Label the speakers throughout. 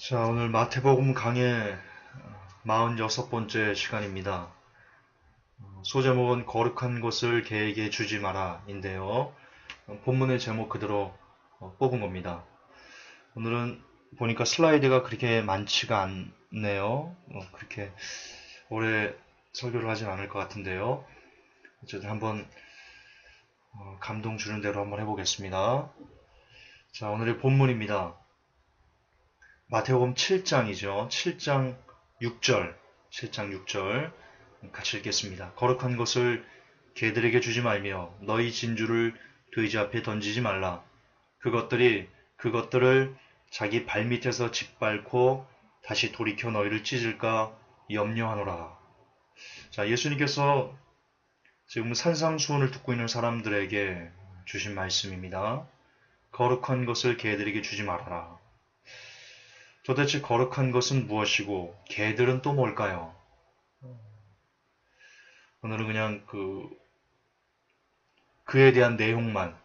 Speaker 1: 자, 오늘 마태복음 강의 46번째 시간입니다. 소제목은 거룩한 것을 개에게 주지 마라 인데요. 본문의 제목 그대로 뽑은 겁니다. 오늘은 보니까 슬라이드가 그렇게 많지가 않네요. 그렇게 오래 설교를 하진 않을 것 같은데요. 어쨌든 한번 감동 주는 대로 한번 해보겠습니다. 자, 오늘의 본문입니다. 마태복음 7장이죠. 7장 6절, 7장 6절 같이 읽겠습니다. 거룩한 것을 개들에게 주지 말며 너희 진주를 돼지 앞에 던지지 말라. 그것들을 자기 발밑에서 짓밟고 다시 돌이켜 너희를 찢을까 염려하노라. 자, 예수님께서 지금 산상수훈을 듣고 있는 사람들에게 주신 말씀입니다. 거룩한 것을 개들에게 주지 말아라. 도대체 거룩한 것은 무엇이고 개들은 또 뭘까요? 오늘은 그냥 그에 대한 내용만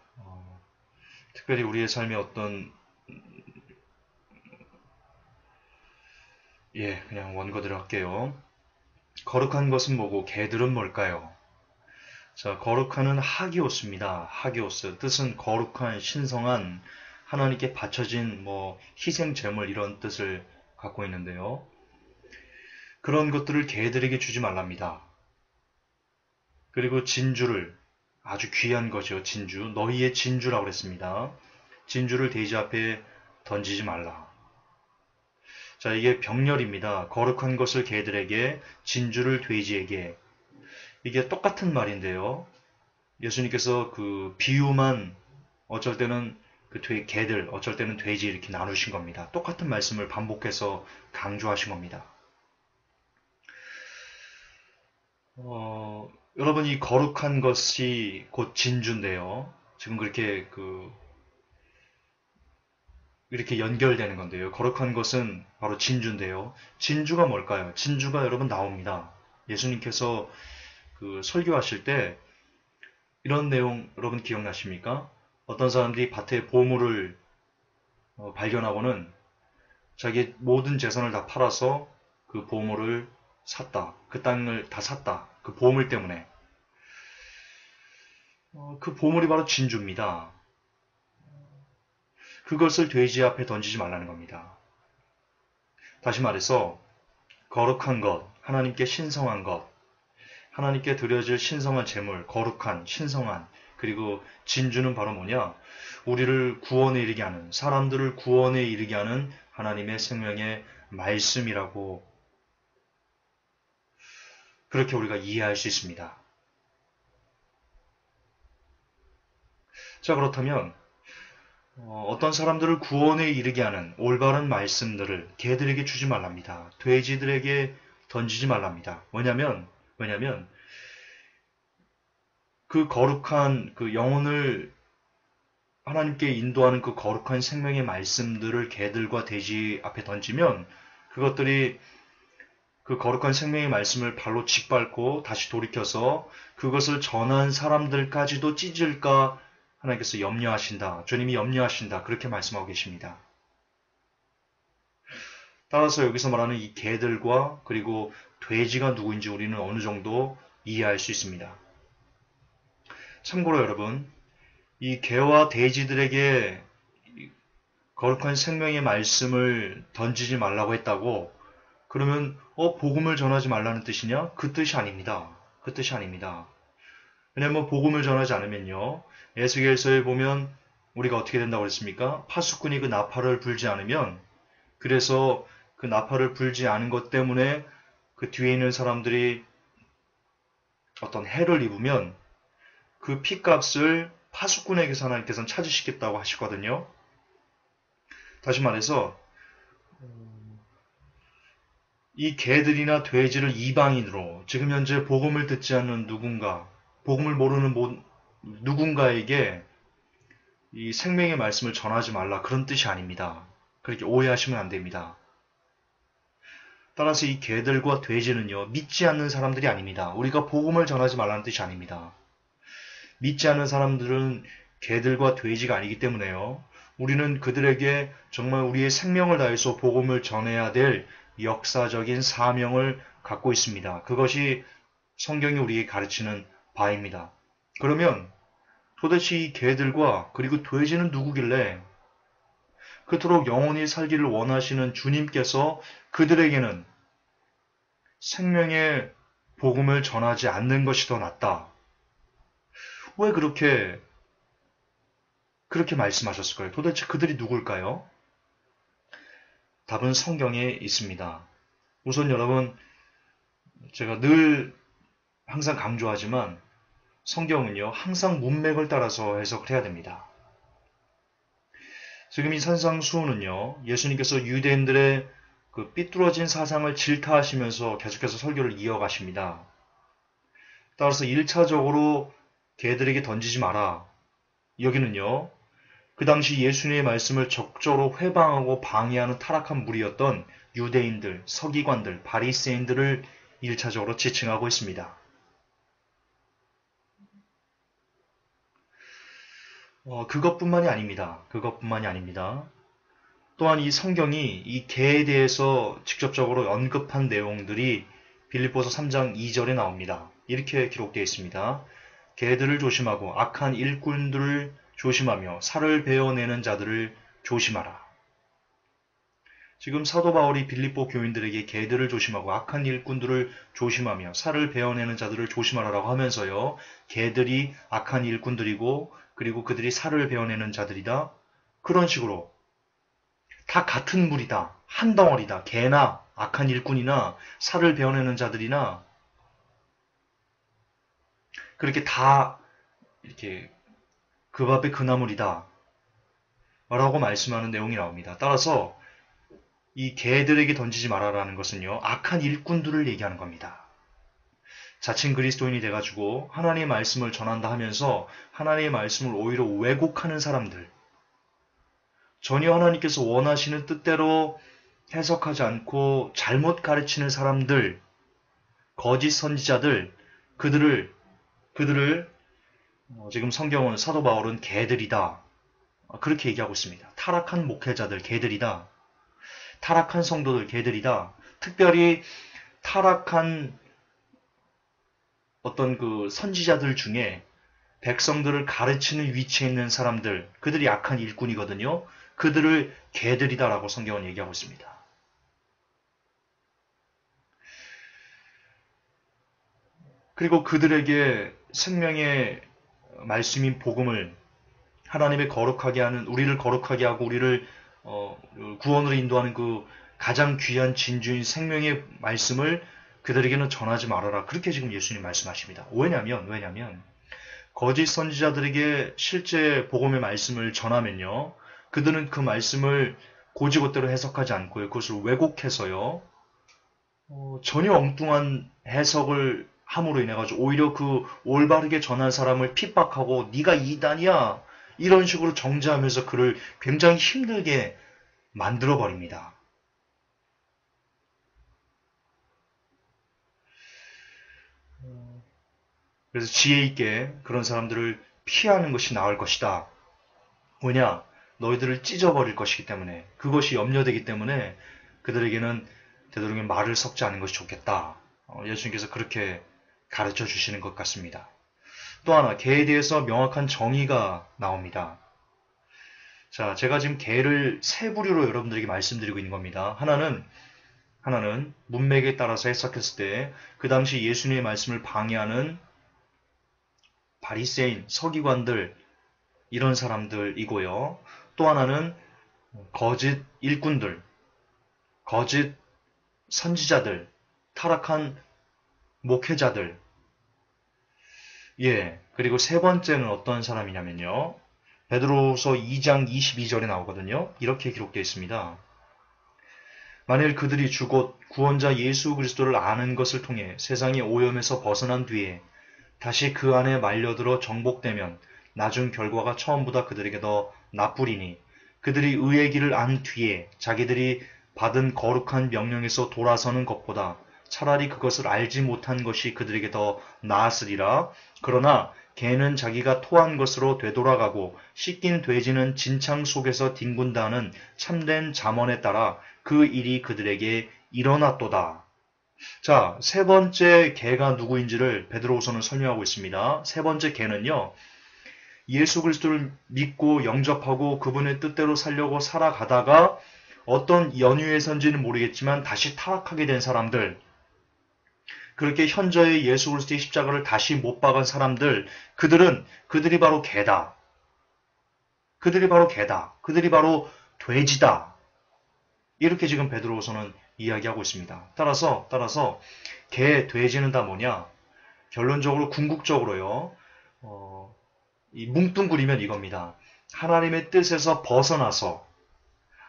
Speaker 1: 특별히 우리의 삶에 어떤 그냥 원고대로 할게요. 거룩한 것은 뭐고 개들은 뭘까요? 자, 거룩한은 하기오스입니다. 하기오스 뜻은 거룩한 신성한 하나님께 바쳐진 희생 제물 이런 뜻을 갖고 있는데요. 그런 것들을 개들에게 주지 말랍니다. 그리고 진주를 아주 귀한 거죠. 진주. 너희의 진주라고 그랬습니다. 진주를 돼지 앞에 던지지 말라. 자, 이게 병렬입니다. 거룩한 것을 개들에게, 진주를 돼지에게. 이게 똑같은 말인데요. 예수님께서 그 비유만 어쩔 때는 개들, 어쩔 때는 돼지 이렇게 나누신 겁니다. 똑같은 말씀을 반복해서 강조하신 겁니다. 여러분, 이 거룩한 것이 곧 진주인데요. 지금 이렇게 연결되는 건데요. 거룩한 것은 바로 진주인데요. 진주가 뭘까요? 진주가 여러분 나옵니다. 예수님께서 설교하실 때 이런 내용 여러분 기억나십니까? 어떤 사람들이 밭에 보물을 발견하고는 자기 모든 재산을 다 팔아서 그 보물을 샀다. 그 땅을 다 샀다. 그 보물 때문에. 그 보물이 바로 진주입니다. 그것을 돼지 앞에 던지지 말라는 겁니다. 다시 말해서 거룩한 것, 하나님께 신성한 것, 하나님께 드려질 신성한 제물, 거룩한, 신성한, 그리고 진주는 바로 뭐냐? 우리를 구원에 이르게 하는, 사람들을 구원에 이르게 하는 하나님의 생명의 말씀이라고 그렇게 우리가 이해할 수 있습니다. 자, 그렇다면 어떤 사람들을 구원에 이르게 하는 올바른 말씀들을 개들에게 주지 말랍니다. 돼지들에게 던지지 말랍니다. 왜냐면 그 거룩한 그 영혼을 하나님께 인도하는 그 거룩한 생명의 말씀들을 개들과 돼지 앞에 던지면 그것들이 그 거룩한 생명의 말씀을 발로 짓밟고 다시 돌이켜서 그것을 전한 사람들까지도 찢을까 하나님께서 염려하신다. 주님이 염려하신다. 그렇게 말씀하고 계십니다. 따라서 여기서 말하는 이 개들과 그리고 돼지가 누구인지 우리는 어느 정도 이해할 수 있습니다. 참고로 여러분, 이 개와 돼지들에게 거룩한 생명의 말씀을 던지지 말라고 했다고 그러면 복음을 전하지 말라는 뜻이냐? 그 뜻이 아닙니다. 그 뜻이 아닙니다. 왜냐면 복음을 전하지 않으면요. 에스겔서에 보면 우리가 어떻게 된다고 그랬습니까? 파수꾼이 그 나팔을 불지 않으면 그래서 그 나팔을 불지 않은 것 때문에 그 뒤에 있는 사람들이 어떤 해를 입으면 그 피값을 파수꾼에게서 하나님께서는 찾으시겠다고 하시거든요. 다시 말해서 이 개들이나 돼지를 이방인으로 지금 현재 복음을 듣지 않는 누군가, 복음을 모르는 누군가에게 이 생명의 말씀을 전하지 말라 그런 뜻이 아닙니다. 그렇게 오해하시면 안 됩니다. 따라서 이 개들과 돼지는요, 믿지 않는 사람들이 아닙니다. 우리가 복음을 전하지 말라는 뜻이 아닙니다. 믿지 않는 사람들은 개들과 돼지가 아니기 때문에요. 우리는 그들에게 정말 우리의 생명을 다해서 복음을 전해야 될 역사적인 사명을 갖고 있습니다. 그것이 성경이 우리에게 가르치는 바입니다. 그러면 도대체 이 개들과 그리고 돼지는 누구길래 그토록 영원히 살기를 원하시는 주님께서 그들에게는 생명의 복음을 전하지 않는 것이 더 낫다. 왜 그렇게 말씀하셨을까요? 도대체 그들이 누굴까요? 답은 성경에 있습니다. 우선 여러분, 제가 늘 항상 강조하지만 성경은요, 항상 문맥을 따라서 해석을 해야 됩니다. 지금 이 산상수훈은요, 예수님께서 유대인들의 그 삐뚤어진 사상을 질타하시면서 계속해서 설교를 이어가십니다. 따라서 1차적으로 개들에게 던지지 마라. 여기는요, 그 당시 예수님의 말씀을 적절로 회방하고 방해하는 타락한 무리였던 유대인들, 서기관들, 바리새인들을 1차적으로 지칭하고 있습니다. 그것뿐만이 아닙니다. 또한 이 성경이 이 개에 대해서 직접적으로 언급한 내용들이 빌립보서 3장 2절에 나옵니다. 이렇게 기록되어 있습니다. 개들을 조심하고 악한 일꾼들을 조심하며 살을 베어내는 자들을 조심하라. 지금 사도 바울이 빌립보 교인들에게 개들을 조심하고 악한 일꾼들을 조심하며 살을 베어내는 자들을 조심하라라고 하면서요. 개들이 악한 일꾼들이고 그리고 그들이 살을 베어내는 자들이다. 그런 식으로 다 같은 무리다. 한 덩어리다. 개나 악한 일꾼이나 살을 베어내는 자들이나 그렇게 다 이렇게 그 밥에 그 나물이다. 라고 말씀하는 내용이 나옵니다. 따라서 이 개들에게 던지지 말아라는 것은요. 악한 일꾼들을 얘기하는 겁니다. 자칭 그리스도인이 돼가지고 하나님의 말씀을 전한다 하면서 하나님의 말씀을 오히려 왜곡하는 사람들, 전혀 하나님께서 원하시는 뜻대로 해석하지 않고 잘못 가르치는 사람들, 거짓 선지자들, 그들을 지금 성경은 사도 바울은 개들이다. 그렇게 얘기하고 있습니다. 타락한 목회자들 개들이다. 타락한 성도들 개들이다. 특별히 타락한 어떤 그 선지자들 중에 백성들을 가르치는 위치에 있는 사람들, 그들이 악한 일꾼이거든요. 그들을 개들이다라고 성경은 얘기하고 있습니다. 그리고 그들에게 생명의 말씀인 복음을 하나님의 거룩하게 하는, 우리를 거룩하게 하고 우리를 구원으로 인도하는 그 가장 귀한 진주인 생명의 말씀을 그들에게는 전하지 말아라. 그렇게 지금 예수님 말씀하십니다. 왜냐면 거짓 선지자들에게 실제 복음의 말씀을 전하면요. 그들은 그 말씀을 고지고대로 해석하지 않고요. 그것을 왜곡해서요. 전혀 엉뚱한 해석을 함으로 인해 가지고 오히려 그 올바르게 전한 사람을 핍박하고 네가 이단이야. 이런 식으로 정죄하면서 그를 굉장히 힘들게 만들어 버립니다. 그래서 지혜 있게 그런 사람들을 피하는 것이 나을 것이다. 왜냐? 너희들을 찢어버릴 것이기 때문에, 그것이 염려되기 때문에 그들에게는 되도록이면 말을 섞지 않는 것이 좋겠다. 예수님께서 그렇게 가르쳐 주시는 것 같습니다. 또 하나, 개에 대해서 명확한 정의가 나옵니다. 자, 제가 지금 개를 세 부류로 여러분들에게 말씀드리고 있는 겁니다. 하나는 문맥에 따라서 해석했을 때 그 당시 예수님의 말씀을 방해하는 바리새인, 서기관들, 이런 사람들이고요. 또 하나는 거짓 일꾼들, 거짓 선지자들, 타락한 목회자들. 그리고 세 번째는 어떤 사람이냐면요. 베드로서 2장 22절에 나오거든요. 이렇게 기록되어 있습니다. 만일 그들이 주곧 구원자 예수 그리스도를 아는 것을 통해 세상의 오염에서 벗어난 뒤에 다시 그 안에 말려들어 정복되면 나중 결과가 처음보다 그들에게 더 나쁘리니 그들이 의의 길을 안 뒤에 자기들이 받은 거룩한 명령에서 돌아서는 것보다 차라리 그것을 알지 못한 것이 그들에게 더 나았으리라. 그러나 개는 자기가 토한 것으로 되돌아가고 씻긴 돼지는 진창 속에서 뒹군다는 참된 잠언에 따라 그 일이 그들에게 일어났도다. 자, 세 번째 개가 누구인지를 베드로후서는 설명하고 있습니다. 세 번째 개는요, 예수 그리스도를 믿고 영접하고 그분의 뜻대로 살려고 살아가다가 어떤 연유에선지는 모르겠지만 다시 타락하게 된 사람들, 그렇게 현저히 예수 그리스도의 십자가를 다시 못 박은 사람들, 그들이 바로 개다. 그들이 바로 개다. 그들이 바로 돼지다. 이렇게 지금 베드로후서는 이야기하고 있습니다. 따라서 개, 돼지는 다 뭐냐? 결론적으로 궁극적으로요. 이 뭉뚱그리면 이겁니다. 하나님의 뜻에서 벗어나서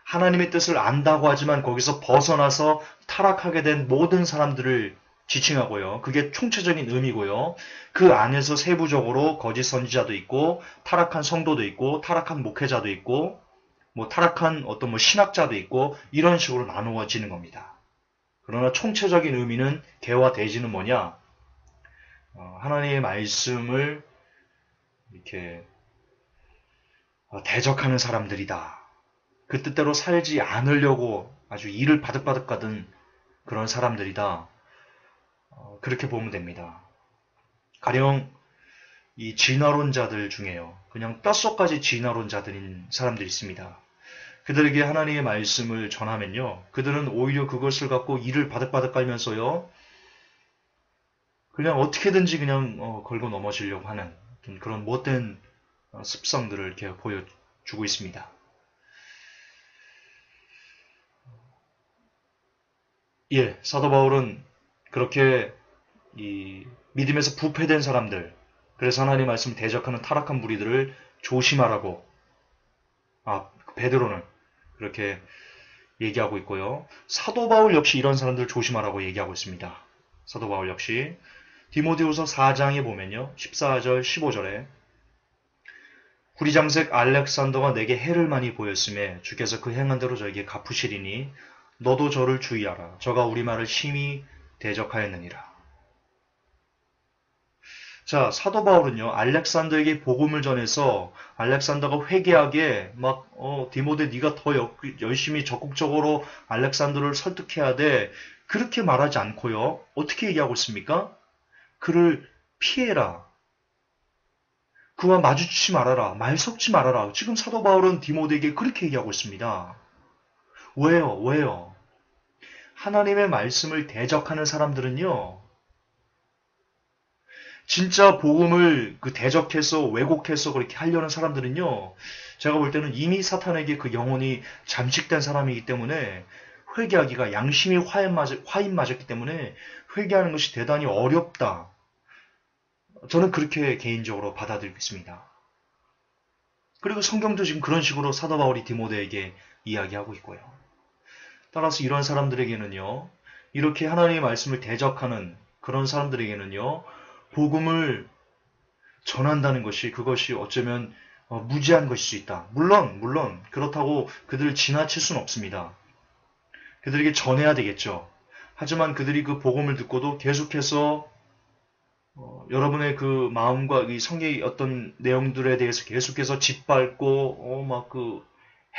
Speaker 1: 하나님의 뜻을 안다고 하지만 거기서 벗어나서 타락하게 된 모든 사람들을 지칭하고요. 그게 총체적인 의미고요. 그 안에서 세부적으로 거짓 선지자도 있고 타락한 성도도 있고 타락한 목회자도 있고 뭐 타락한 어떤 뭐 신학자도 있고 이런 식으로 나누어지는 겁니다. 그러나 총체적인 의미는 개와 돼지는 뭐냐? 하나님의 말씀을 이렇게 대적하는 사람들이다. 그 뜻대로 살지 않으려고 아주 이를 바득바득 가든 그런 사람들이다. 그렇게 보면 됩니다. 가령 이 진화론자들 중에요. 그냥 뼛속까지 진화론자들인 사람들이 있습니다. 그들에게 하나님의 말씀을 전하면요. 그들은 오히려 그것을 갖고 이를 바득바득 깔면서요. 그냥 어떻게든지 그냥 걸고 넘어지려고 하는 그런 못된 습성들을 이렇게 보여주고 있습니다. 예, 사도 바울은 그렇게 이 믿음에서 부패된 사람들, 그래서 하나님의 말씀을 대적하는 타락한 무리들을 조심하라고, 베드로는 그렇게 얘기하고 있고요. 사도 바울 역시 이런 사람들을 조심하라고 얘기하고 있습니다. 사도 바울 역시 디모데후서 4장에 보면요. 14절, 15절에 구리장색 알렉산더가 내게 해를 많이 보였음에 주께서 그 행한 대로 저에게 갚으시리니 너도 저를 주의하라. 저가 우리 말을 심히 대적하였느니라. 자, 사도 바울은요, 알렉산더에게 복음을 전해서 알렉산더가 회개하게 막 디모데 네가 더 열심히 적극적으로 알렉산더를 설득해야 돼. 그렇게 말하지 않고요. 어떻게 얘기하고 있습니까? 그를 피해라. 그와 마주치지 말아라. 말 섞지 말아라. 지금 사도 바울은 디모데에게 그렇게 얘기하고 있습니다. 왜요? 하나님의 말씀을 대적하는 사람들은요. 진짜 복음을 대적해서 왜곡해서 그렇게 하려는 사람들은요. 제가 볼 때는 이미 사탄에게 그 영혼이 잠식된 사람이기 때문에 회개하기가 양심이 화인 맞았기 때문에 회개하는 것이 대단히 어렵다. 저는 그렇게 개인적으로 받아들이고 있습니다. 그리고 성경도 지금 그런 식으로 사도 바울이 디모데에게 이야기하고 있고요. 따라서 이런 사람들에게는요. 이렇게 하나님의 말씀을 대적하는 그런 사람들에게는요. 복음을 전한다는 것이 그것이 어쩌면 무지한 것일 수 있다. 물론 그렇다고 그들을 지나칠 수는 없습니다. 그들에게 전해야 되겠죠. 하지만 그들이 그 복음을 듣고도 계속해서 여러분의 그 마음과 이 성경의 어떤 내용들에 대해서 계속해서 짓밟고 막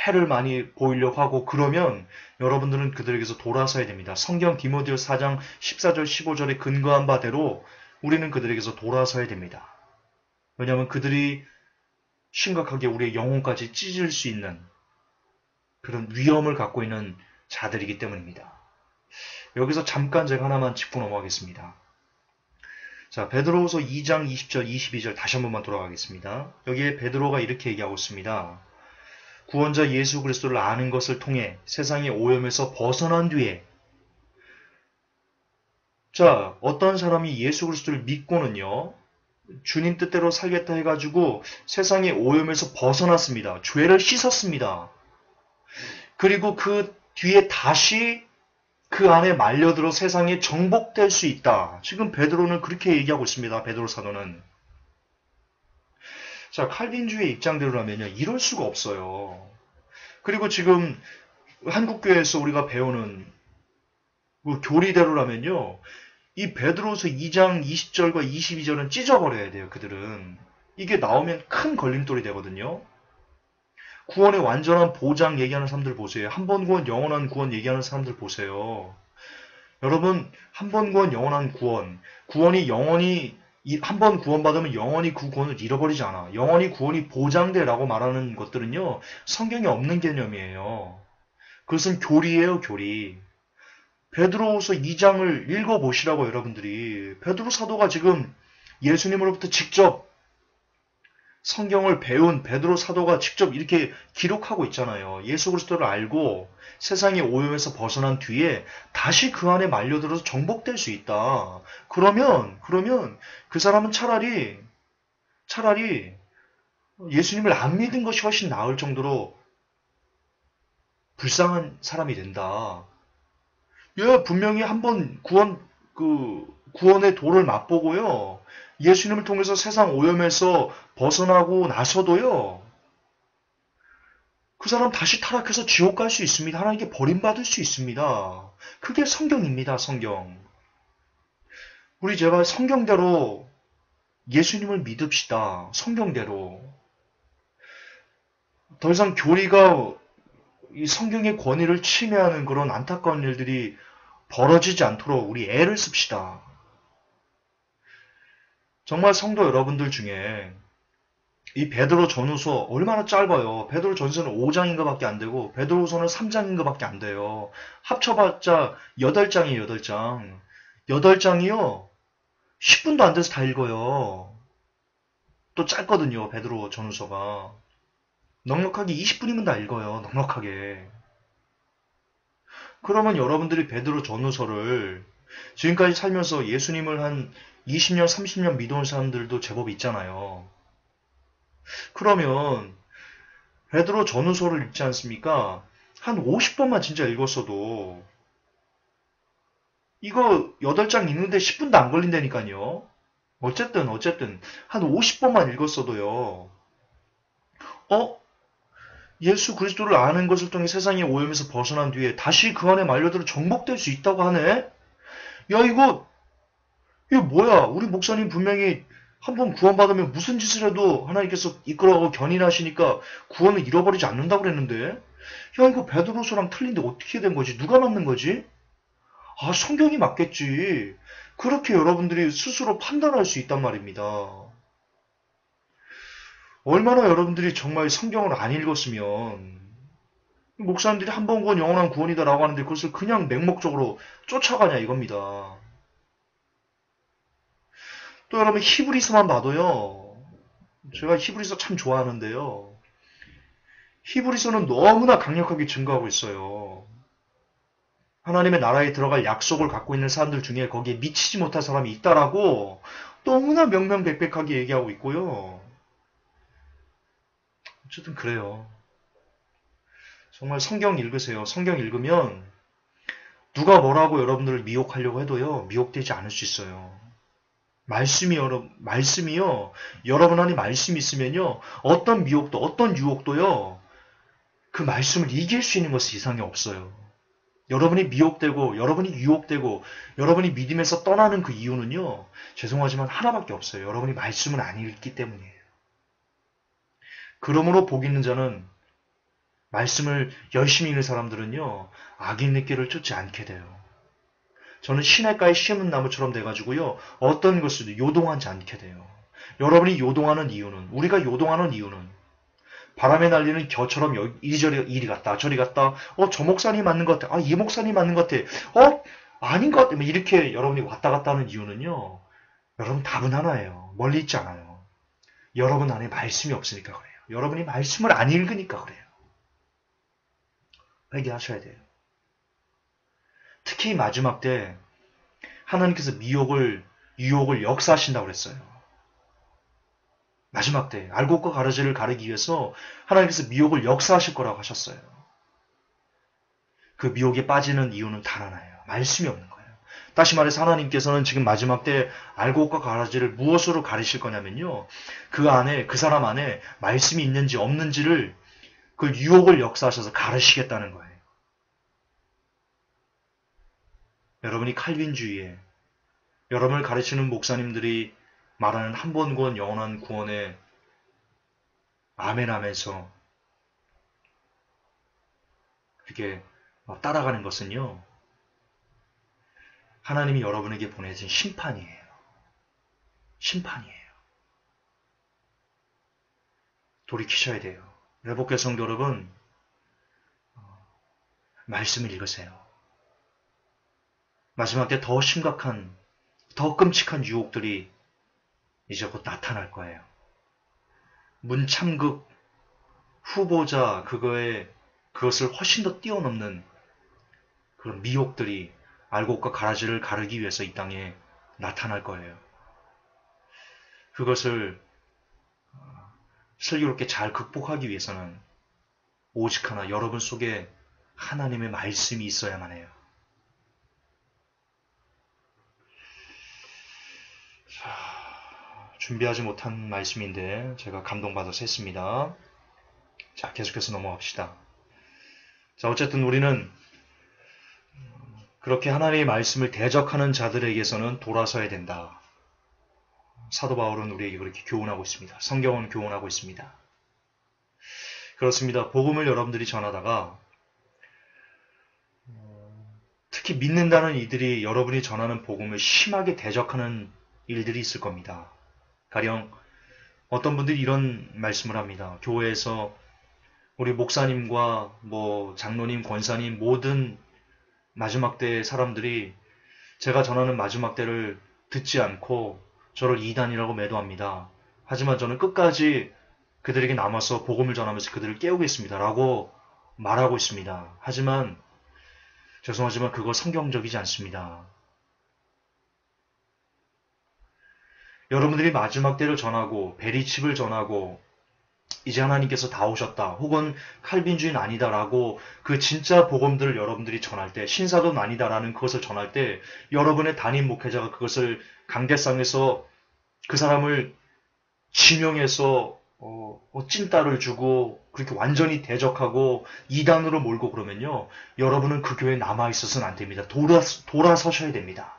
Speaker 1: 해를 많이 보이려고 하고 그러면 여러분들은 그들에게서 돌아서야 됩니다. 성경 디모데후서 4장 14절 15절에 근거한 바대로 우리는 그들에게서 돌아서야 됩니다. 왜냐하면 그들이 심각하게 우리의 영혼까지 찢을 수 있는 그런 위험을 갖고 있는 자들이기 때문입니다. 여기서 잠깐 제가 하나만 짚고 넘어가겠습니다. 자, 베드로후서 2장 20절, 22절 다시 한 번만 돌아가겠습니다. 여기에 베드로가 이렇게 얘기하고 있습니다. 구원자 예수 그리스도를 아는 것을 통해 세상의 오염에서 벗어난 뒤에 자, 어떤 사람이 예수 그리스도를 믿고는요. 주님 뜻대로 살겠다 해가지고 세상의 오염에서 벗어났습니다. 죄를 씻었습니다. 그리고 그 뒤에 다시 그 안에 말려들어 세상에 정복될 수 있다. 지금 베드로는 그렇게 얘기하고 있습니다. 베드로 사도는. 자, 칼빈주의 입장대로라면요. 이럴 수가 없어요. 그리고 지금 한국교회에서 우리가 배우는 뭐 교리대로라면요. 이 베드로서 2장 20절과 22절은 찢어버려야 돼요. 그들은. 이게 나오면 큰 걸림돌이 되거든요. 구원의 완전한 보장 얘기하는 사람들 보세요. 한 번 구원, 영원한 구원 얘기하는 사람들 보세요. 여러분, 한 번 구원, 영원한 구원. 구원이 영원히, 한 번 구원받으면 영원히 그 구원을 잃어버리지 않아. 영원히 구원이 보장돼라고 말하는 것들은요, 성경에 없는 개념이에요. 그것은 교리예요, 교리. 베드로후서 2장을 읽어보시라고 여러분들이. 베드로 사도가 지금 예수님으로부터 직접 성경을 배운 베드로 사도가 직접 이렇게 기록하고 있잖아요. 예수 그리스도를 알고 세상의 오염에서 벗어난 뒤에 다시 그 안에 말려들어서 정복될 수 있다. 그러면 그 사람은 차라리 예수님을 안 믿은 것이 훨씬 나을 정도로 불쌍한 사람이 된다. 예, 분명히 한번 구원의 도를 맛보고요. 예수님을 통해서 세상 오염에서 벗어나고 나서도요. 그 사람 다시 타락해서 지옥 갈 수 있습니다. 하나님께 버림받을 수 있습니다. 그게 성경입니다. 성경. 우리 제발 성경대로 예수님을 믿읍시다. 성경대로. 더 이상 교리가 이 성경의 권위를 침해하는 그런 안타까운 일들이 벌어지지 않도록 우리 애를 씁시다. 정말 성도 여러분들 중에 이 베드로 전후서 얼마나 짧아요. 베드로 전서는 5장인가 밖에 안 되고 베드로서는 3장인가 밖에 안 돼요. 합쳐봤자 8장이에요. 8장. 8장이요. 10분도 안 돼서 다 읽어요. 또 짧거든요. 베드로 전후서가. 넉넉하게 20분이면 다 읽어요. 넉넉하게. 그러면 여러분들이 베드로 전후서를 지금까지 살면서 예수님을 한 20년, 30년 믿어온 사람들도 제법 있잖아요. 그러면 베드로 전후서를 읽지 않습니까? 한 50번만 진짜 읽었어도 이거 8장 읽는데 10분도 안 걸린다니까요. 어쨌든 한 50번만 읽었어도요. 예수 그리스도를 아는 것을 통해 세상의 오염에서 벗어난 뒤에 다시 그 안에 말려들어 정복될 수 있다고 하네? 야, 이거 뭐야? 우리 목사님 분명히 한번 구원받으면 무슨 짓을 해도 하나님께서 이끌어가고 견인하시니까 구원을 잃어버리지 않는다고 그랬는데? 야, 이거 베드로서랑 틀린데 어떻게 된 거지? 누가 맞는 거지? 아, 성경이 맞겠지. 그렇게 여러분들이 스스로 판단할 수 있단 말입니다. 얼마나 여러분들이 정말 성경을 안 읽었으면 목사님들이 한 번 구원 영원한 구원이다라고 하는데 그것을 그냥 맹목적으로 쫓아가냐 이겁니다. 또 여러분 히브리서만 봐도요. 제가 히브리서 참 좋아하는데요. 히브리서는 너무나 강력하게 증거하고 있어요. 하나님의 나라에 들어갈 약속을 갖고 있는 사람들 중에 거기에 미치지 못한 사람이 있다라고 너무나 명명백백하게 얘기하고 있고요. 어쨌든 그래요. 정말 성경 읽으세요. 성경 읽으면 누가 뭐라고 여러분들을 미혹하려고 해도요. 미혹되지 않을 수 있어요. 말씀이요. 여러분 안에 말씀이 있으면요. 어떤 미혹도 어떤 유혹도요. 그 말씀을 이길 수 있는 것이 이상이 없어요. 여러분이 미혹되고 여러분이 유혹되고 여러분이 믿음에서 떠나는 그 이유는요. 죄송하지만 하나밖에 없어요. 여러분이 말씀을 안 읽기 때문이에요. 그러므로 복 있는 자는 말씀을 열심히 읽는 사람들은요. 악이 있는 길을 쫓지 않게 돼요. 저는 시냇가에 심은 나무처럼 돼가지고요. 어떤 것을 요동하지 않게 돼요. 여러분이 요동하는 이유는 우리가 요동하는 이유는 바람에 날리는 겨처럼 이리저리 이리 갔다 저리 갔다 저 목사님 맞는 것 같아. 이 목사님 맞는 것 같아. 아닌 것 같아. 이렇게 여러분이 왔다 갔다 하는 이유는요. 여러분 답은 하나예요. 멀리 있지 않아요. 여러분 안에 말씀이 없으니까 그래요. 여러분이 말씀을 안 읽으니까 그래요. 회개하셔야 돼요. 특히 마지막 때 하나님께서 유혹을 역사하신다고 그랬어요. 마지막 때 알곡과 가라지를 가르기 위해서 하나님께서 미혹을 역사하실 거라고 하셨어요. 그 미혹에 빠지는 이유는 단 하나예요. 말씀이 없는 거예요. 다시 말해서 하나님께서는 지금 마지막 때 알곡과 가라지를 무엇으로 가르실 거냐면요. 그 사람 안에 말씀이 있는지 없는지를 그 유혹을 역사하셔서 가르시겠다는 거예요. 여러분이 칼빈주의에, 여러분을 가르치는 목사님들이 말하는 한 번 구원, 영원한 구원에 아멘 하면서 그렇게 따라가는 것은요, 하나님이 여러분에게 보내진 심판이에요. 심판이에요. 돌이키셔야 돼요. 회복교 성도 여러분, 말씀을 읽으세요. 마지막 때 더 심각한, 더 끔찍한 유혹들이 이제 곧 나타날 거예요. 문참극 후보자 그것을 훨씬 더 뛰어넘는 그런 미혹들이 알곡과 가라지를 가르기 위해서 이 땅에 나타날 거예요. 그것을 슬기롭게 잘 극복하기 위해서는 오직 하나 여러분 속에 하나님의 말씀이 있어야만 해요. 준비하지 못한 말씀인데 제가 감동받아서 했습니다. 자, 계속해서 넘어갑시다. 자, 어쨌든 우리는 그렇게 하나님의 말씀을 대적하는 자들에게서는 돌아서야 된다. 사도 바울은 우리에게 그렇게 교훈하고 있습니다. 성경은 교훈하고 있습니다. 그렇습니다. 복음을 여러분들이 전하다가 특히 믿는다는 이들이 여러분이 전하는 복음을 심하게 대적하는 일들이 있을 겁니다. 가령 어떤 분들이 이런 말씀을 합니다. 교회에서 우리 목사님과 장로님, 권사님 모든 마지막 때 사람들이 제가 전하는 마지막 때를 듣지 않고 저를 이단이라고 매도합니다. 하지만 저는 끝까지 그들에게 남아서 복음을 전하면서 그들을 깨우겠습니다. 라고 말하고 있습니다. 하지만 죄송하지만 그거 성경적이지 않습니다. 여러분들이 마지막 때를 전하고 베리칩을 전하고 이제 하나님께서 다 오셨다 혹은 칼빈주의는 아니다라고 그 진짜 복음들을 여러분들이 전할 때 신사도는 아니다라는 그것을 전할 때 여러분의 담임 목회자가 그것을 강대상에서 그 사람을 지명해서 찐따를 주고 그렇게 완전히 대적하고 이단으로 몰고 그러면요 여러분은 그 교회에 남아있어서는 안 됩니다. 돌아서셔야 됩니다.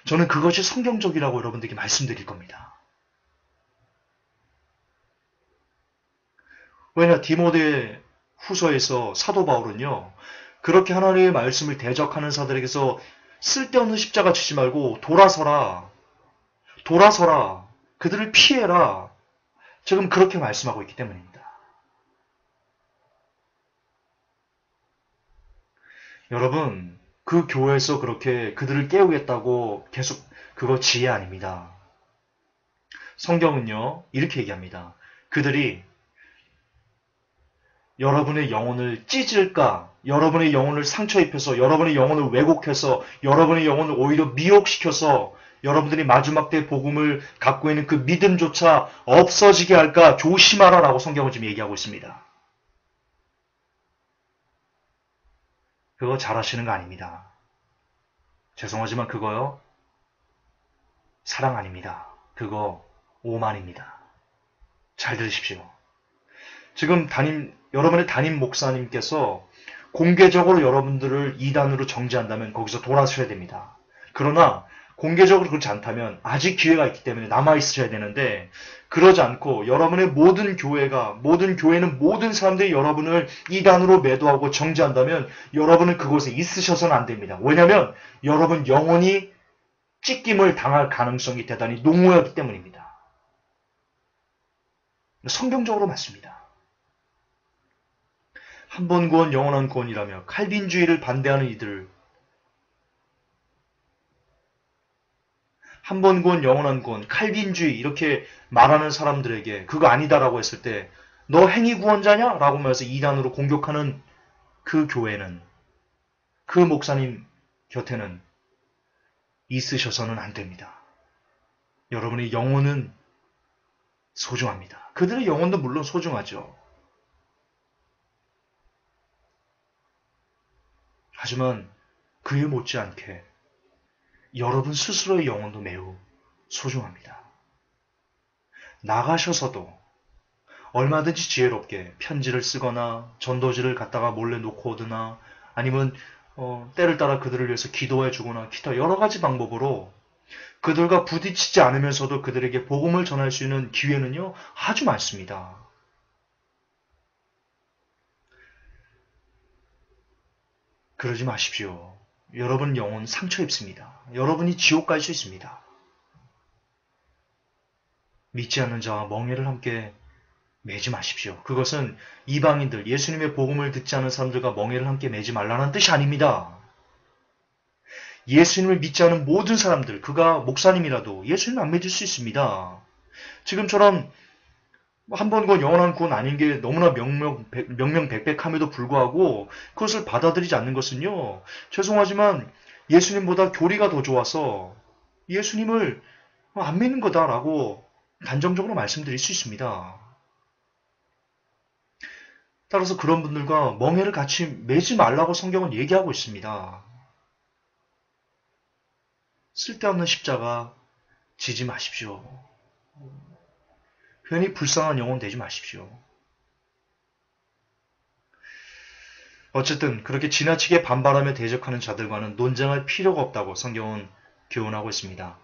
Speaker 1: 저는 그것이 성경적이라고 여러분들에게 말씀드릴 겁니다. 왜냐 디모데 후서에서 사도 바울은요 그렇게 하나님의 말씀을 대적하는 자들에게서 쓸데없는 십자가 지지 말고 돌아서라 그들을 피해라 지금 그렇게 말씀하고 있기 때문입니다. 여러분 그 교회에서 그렇게 그들을 깨우겠다고 계속 그거 지혜 아닙니다. 성경은요 이렇게 얘기합니다. 그들이 여러분의 영혼을 찢을까, 여러분의 영혼을 상처 입혀서, 여러분의 영혼을 왜곡해서, 여러분의 영혼을 오히려 미혹시켜서 여러분들이 마지막 때 복음을 갖고 있는 그 믿음조차 없어지게 할까 조심하라 라고 성경은 지금 얘기하고 있습니다. 그거 잘하시는 거 아닙니다. 죄송하지만 그거요. 사랑 아닙니다. 그거 오만입니다. 잘 들으십시오. 지금 여러분의 담임 목사님께서 공개적으로 여러분들을 이단으로 정죄한다면 거기서 돌아서셔야 됩니다. 그러나 공개적으로 그렇지 않다면 아직 기회가 있기 때문에 남아있으셔야 되는데 그러지 않고 여러분의 모든 교회는 모든 사람들이 여러분을 이단으로 매도하고 정죄한다면 여러분은 그곳에 있으셔서는 안 됩니다. 왜냐하면 여러분 영혼이 찢김을 당할 가능성이 대단히 농후하기 때문입니다. 성경적으로 맞습니다. 한 번 구원 영원한 구원이라며 칼빈주의를 반대하는 이들 한 번 구원 영원한 구원 칼빈주의 이렇게 말하는 사람들에게 그거 아니다라고 했을 때 너 행위 구원자냐? 라고 하면서 이단으로 공격하는 그 교회는 그 목사님 곁에는 있으셔서는 안 됩니다. 여러분의 영혼은 소중합니다. 그들의 영혼도 물론 소중하죠. 하지만 그에 못지않게 여러분 스스로의 영혼도 매우 소중합니다. 나가셔서도 얼마든지 지혜롭게 편지를 쓰거나 전도지를 갖다가 몰래 놓고 오거나 아니면 때를 따라 그들을 위해서 기도해 주거나 기타 여러 가지 방법으로 그들과 부딪히지 않으면서도 그들에게 복음을 전할 수 있는 기회는요, 아주 많습니다. 그러지 마십시오. 여러분 영혼 상처 입습니다. 여러분이 지옥 갈 수 있습니다. 믿지 않는 자와 멍에를 함께 매지 마십시오. 그것은 이방인들, 예수님의 복음을 듣지 않은 사람들과 멍에를 함께 매지 말라는 뜻이 아닙니다. 예수님을 믿지 않은 모든 사람들, 그가 목사님이라도 예수님 안 믿을 수 있습니다. 지금처럼 한 번 구원 영원한 구원 아닌 게 너무나 명명백백함에도 불구하고 그것을 받아들이지 않는 것은요. 죄송하지만 예수님보다 교리가 더 좋아서 예수님을 안 믿는 거다라고 단정적으로 말씀드릴 수 있습니다. 따라서 그런 분들과 멍에를 같이 매지 말라고 성경은 얘기하고 있습니다. 쓸데없는 십자가 지지 마십시오. 괜히 불쌍한 영혼 되지 마십시오. 어쨌든 그렇게 지나치게 반발하며 대적하는 자들과는 논쟁할 필요가 없다고 성경은 교훈하고 있습니다.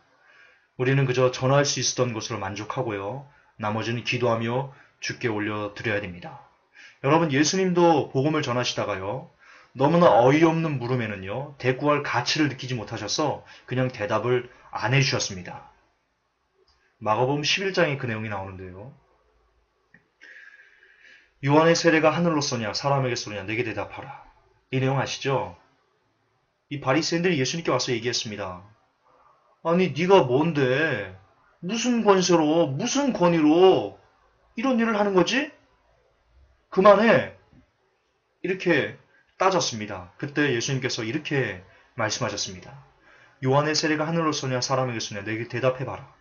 Speaker 1: 우리는 그저 전할 수 있었던 것으로 만족하고요. 나머지는 기도하며 주께 올려드려야 됩니다. 여러분 예수님도 복음을 전하시다가요. 너무나 어이없는 물음에는요. 대꾸할 가치를 느끼지 못하셔서 그냥 대답을 안 해주셨습니다. 마가복음 11장에 그 내용이 나오는데요. 요한의 세례가 하늘로 쏘냐 사람에게 쏘냐 내게 대답하라. 이 내용 아시죠? 이 바리새인들이 예수님께 와서 얘기했습니다. 아니 네가 뭔데 무슨 권세로 무슨 권위로 이런 일을 하는 거지? 그만해. 이렇게 따졌습니다. 그때 예수님께서 이렇게 말씀하셨습니다. 요한의 세례가 하늘로 쏘냐 사람에게 쏘냐 내게 대답해봐라.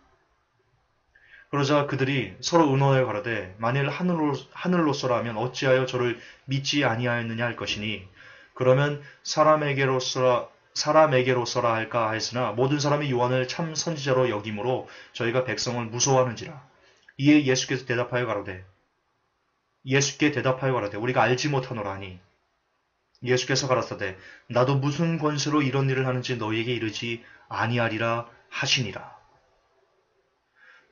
Speaker 1: 그러자 그들이 서로 의논하여 가라되 만일 하늘로 쏘라면 어찌하여 저를 믿지 아니하였느냐 할 것이니 그러면 사람에게로 쏘라 할까 하였으나 모든 사람이 요한을 참 선지자로 여김으로 저희가 백성을 무서워하는지라. 이에 예수께 대답하여 가라되 우리가 알지 못하노라 하니 예수께서 가라사대 나도 무슨 권세로 이런 일을 하는지 너희에게 이르지 아니하리라 하시니라.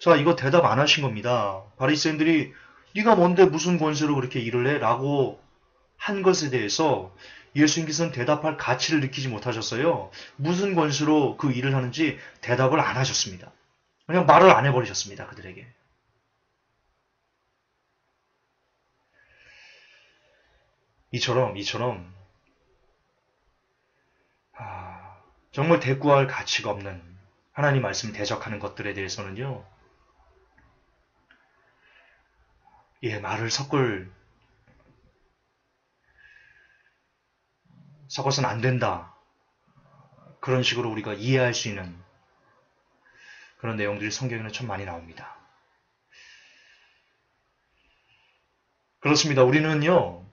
Speaker 1: 자, 이거 대답 안 하신 겁니다. 바리새인들이 네가 뭔데 무슨 권세로 그렇게 일을 해? 라고 한 것에 대해서 예수님께서는 대답할 가치를 느끼지 못하셨어요. 무슨 권세로 그 일을 하는지 대답을 안 하셨습니다. 그냥 말을 안 해버리셨습니다. 그들에게. 이처럼 정말 대꾸할 가치가 없는 하나님 말씀 대적하는 것들에 대해서는요. 말을 섞어서는 안 된다. 그런 식으로 우리가 이해할 수 있는 그런 내용들이 성경에는 참 많이 나옵니다. 그렇습니다. 우리는요.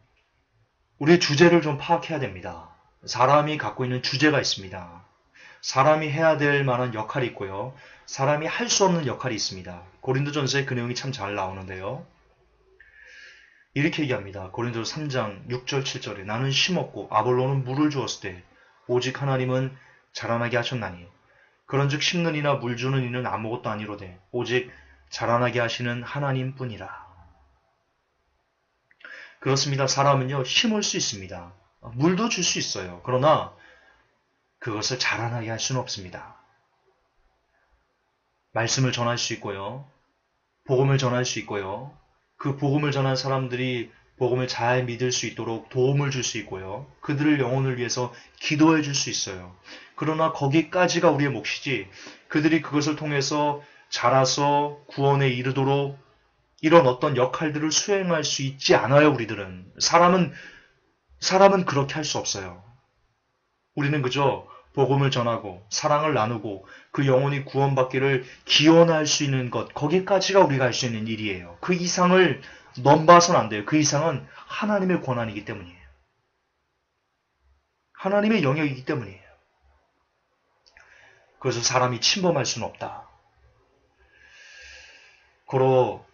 Speaker 1: 우리의 주제를 좀 파악해야 됩니다. 사람이 갖고 있는 주제가 있습니다. 사람이 해야 될 만한 역할이 있고요. 사람이 할 수 없는 역할이 있습니다. 고린도전서에 그 내용이 참 잘 나오는데요. 이렇게 얘기합니다. 고린도서 3장 6절 7절에 나는 심었고 아볼로는 물을 주었을 때 오직 하나님은 자라나게 하셨나니 그런즉 심는 이나 물 주는 이는 아무것도 아니로되 오직 자라나게 하시는 하나님뿐이라. 그렇습니다. 사람은요 심을 수 있습니다. 물도 줄 수 있어요. 그러나 그것을 자라나게 할 수는 없습니다. 말씀을 전할 수 있고요. 복음을 전할 수 있고요. 그 복음을 전한 사람들이 복음을 잘 믿을 수 있도록 도움을 줄 수 있고요. 그들을 영혼을 위해서 기도해 줄 수 있어요. 그러나 거기까지가 우리의 몫이지 그들이 그것을 통해서 자라서 구원에 이르도록 이런 어떤 역할들을 수행할 수 있지 않아요. 우리들은. 사람은 그렇게 할 수 없어요. 우리는 그저 복음을 전하고 사랑을 나누고 그 영혼이 구원받기를 기원할 수 있는 것, 거기까지가 우리가 할 수 있는 일이에요. 그 이상을 넘봐서는 안 돼요. 그 이상은 하나님의 권한이기 때문이에요. 하나님의 영역이기 때문이에요. 그래서 사람이 침범할 수는 없다. 고로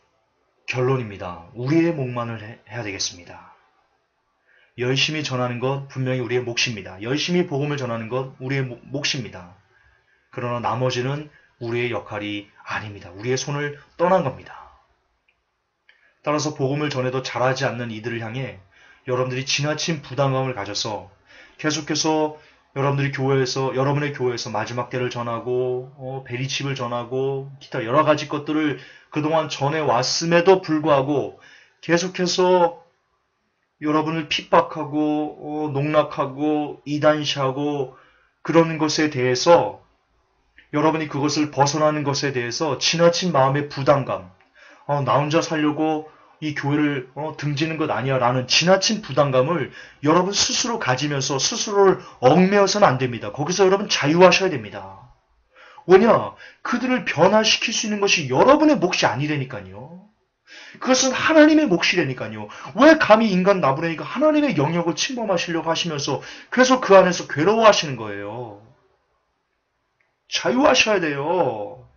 Speaker 1: 결론입니다. 우리의 목만을 해야 되겠습니다. 열심히 전하는 것 분명히 우리의 몫입니다. 열심히 복음을 전하는 것 우리의 몫입니다. 그러나 나머지는 우리의 역할이 아닙니다. 우리의 손을 떠난 겁니다. 따라서 복음을 전해도 잘하지 않는 이들을 향해 여러분들이 지나친 부담감을 가져서 계속해서 여러분의 교회에서 마지막 때를 전하고 베리칩을 전하고 기타 여러 가지 것들을 그동안 전해왔음에도 불구하고 계속해서 여러분을 핍박하고 농락하고 이단시하고 그러는 것에 대해서 여러분이 그것을 벗어나는 것에 대해서 지나친 마음의 부담감, 나 혼자 살려고 이 교회를 등지는 것 아니야 라는 지나친 부담감을 여러분 스스로 가지면서 스스로를 얽매어서는 안 됩니다. 거기서 여러분 자유하셔야 됩니다. 왜냐? 그들을 변화시킬 수 있는 것이 여러분의 몫이 아니라니까요. 그것은 하나님의 몫이라니까요. 왜 감히 인간 나부랭이가 하나님의 영역을 침범하시려고 하시면서 그래서 그 안에서 괴로워하시는 거예요. 자유하셔야 돼요.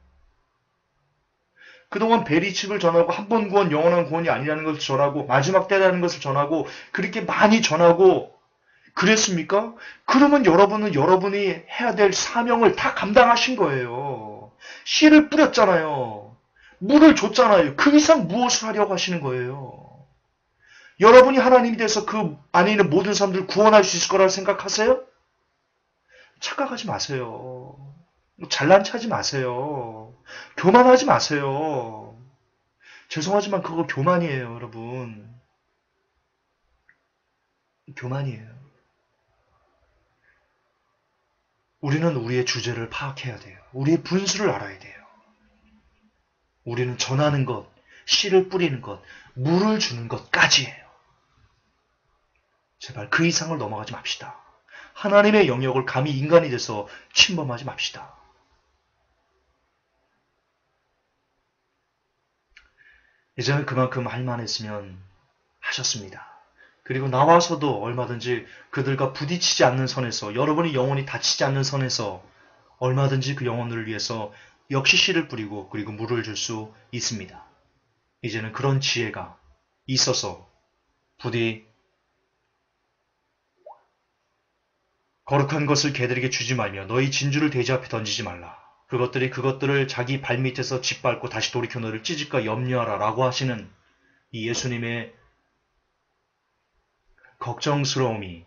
Speaker 1: 그동안 베리칩을 전하고 한 번 구원 영원한 구원이 아니라는 것을 전하고 마지막 때라는 것을 전하고 그렇게 많이 전하고 그랬습니까? 그러면 여러분은 여러분이 해야 될 사명을 다 감당하신 거예요. 씨를 뿌렸잖아요. 물을 줬잖아요. 그 이상 무엇을 하려고 하시는 거예요? 여러분이 하나님이 돼서 그 안에 있는 모든 사람들을 구원할 수 있을 거라고 생각하세요? 착각하지 마세요. 잘난 체하지 마세요. 교만하지 마세요. 죄송하지만 그거 교만이에요, 여러분. 교만이에요. 우리는 우리의 주제를 파악해야 돼요. 우리의 분수를 알아야 돼요. 우리는 전하는 것, 씨를 뿌리는 것, 물을 주는 것까지예요. 제발 그 이상을 넘어가지 맙시다. 하나님의 영역을 감히 인간이 돼서 침범하지 맙시다. 이제는 그만큼 할 만했으면 하셨습니다. 그리고 나와서도 얼마든지 그들과 부딪히지 않는 선에서 여러분이 영혼이 다치지 않는 선에서 얼마든지 그 영혼들을 위해서 역시 씨를 뿌리고 그리고 물을 줄 수 있습니다. 이제는 그런 지혜가 있어서 부디 거룩한 것을 개들에게 주지 말며 너희 진주를 돼지 앞에 던지지 말라. 그것들을 자기 발밑에서 짓밟고 다시 돌이켜 너를 찢을까 염려하라 라고 하시는 이 예수님의 걱정스러움이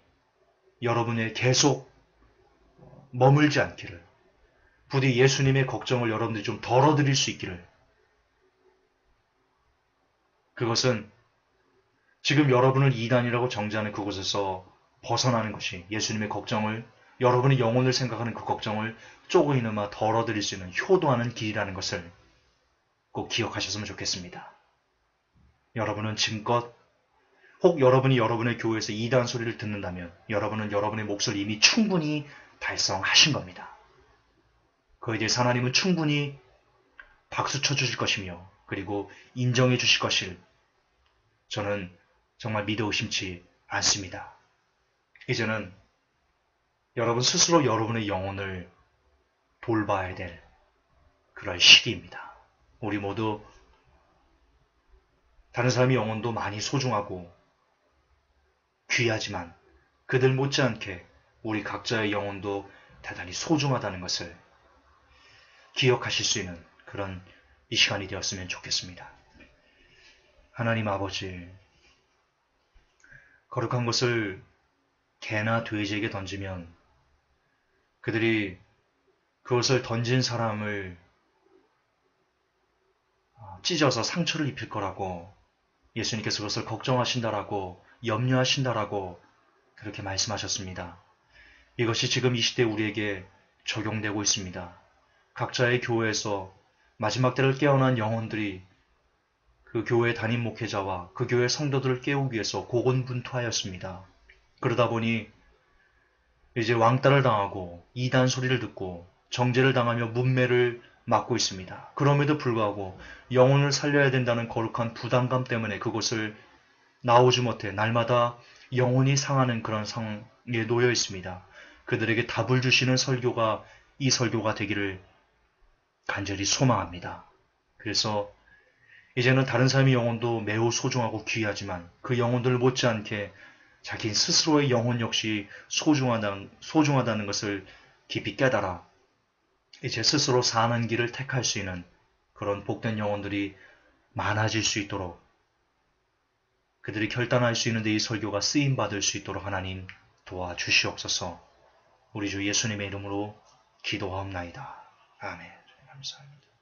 Speaker 1: 여러분의 계속 머물지 않기를, 부디 예수님의 걱정을 여러분들이 좀 덜어드릴 수 있기를. 그것은 지금 여러분을 이단이라고 정죄하는 그곳에서 벗어나는 것이 예수님의 걱정을, 여러분의 영혼을 생각하는 그 걱정을 조금이나마 덜어드릴 수 있는 효도하는 길이라는 것을 꼭 기억하셨으면 좋겠습니다. 여러분은 지금껏 혹 여러분이 여러분의 교회에서 이단 소리를 듣는다면 여러분은 여러분의 몫을 이미 충분히 달성하신 겁니다. 그에 대해서 하나님은 충분히 박수 쳐주실 것이며 그리고 인정해 주실 것을 저는 정말 믿어 의심치 않습니다. 이제는 여러분 스스로 여러분의 영혼을 돌봐야 될 그럴 시기입니다. 우리 모두 다른 사람의 영혼도 많이 소중하고 귀하지만 그들 못지않게 우리 각자의 영혼도 대단히 소중하다는 것을 기억하실 수 있는 그런 이 시간이 되었으면 좋겠습니다. 하나님 아버지, 거룩한 것을 개나 돼지에게 던지면 그들이 그것을 던진 사람을 찢어서 상처를 입힐 거라고 예수님께서 그것을 걱정하신다라고 염려하신다라고 그렇게 말씀하셨습니다. 이것이 지금 이 시대 우리에게 적용되고 있습니다. 각자의 교회에서 마지막 때를 깨어난 영혼들이 그 교회 담임 목회자와 그 교회 성도들을 깨우기 위해서 고군분투하였습니다. 그러다 보니 이제 왕따를 당하고 이단 소리를 듣고 정죄를 당하며 문매를 맞고 있습니다. 그럼에도 불구하고 영혼을 살려야 된다는 거룩한 부담감 때문에 그곳을 나오지 못해 날마다 영혼이 상하는 그런 상황에 놓여 있습니다. 그들에게 답을 주시는 설교가 이 설교가 되기를 간절히 소망합니다. 그래서 이제는 다른 사람의 영혼도 매우 소중하고 귀하지만 그 영혼들 못지않게 자기 스스로의 영혼 역시 소중하다는 것을 깊이 깨달아 이제 스스로 사는 길을 택할 수 있는 그런 복된 영혼들이 많아질 수 있도록 그들이 결단할 수 있는데 이 설교가 쓰임받을 수 있도록 하나님 도와주시옵소서. 우리 주 예수님의 이름으로 기도하옵나이다. 아멘. 감사합니다.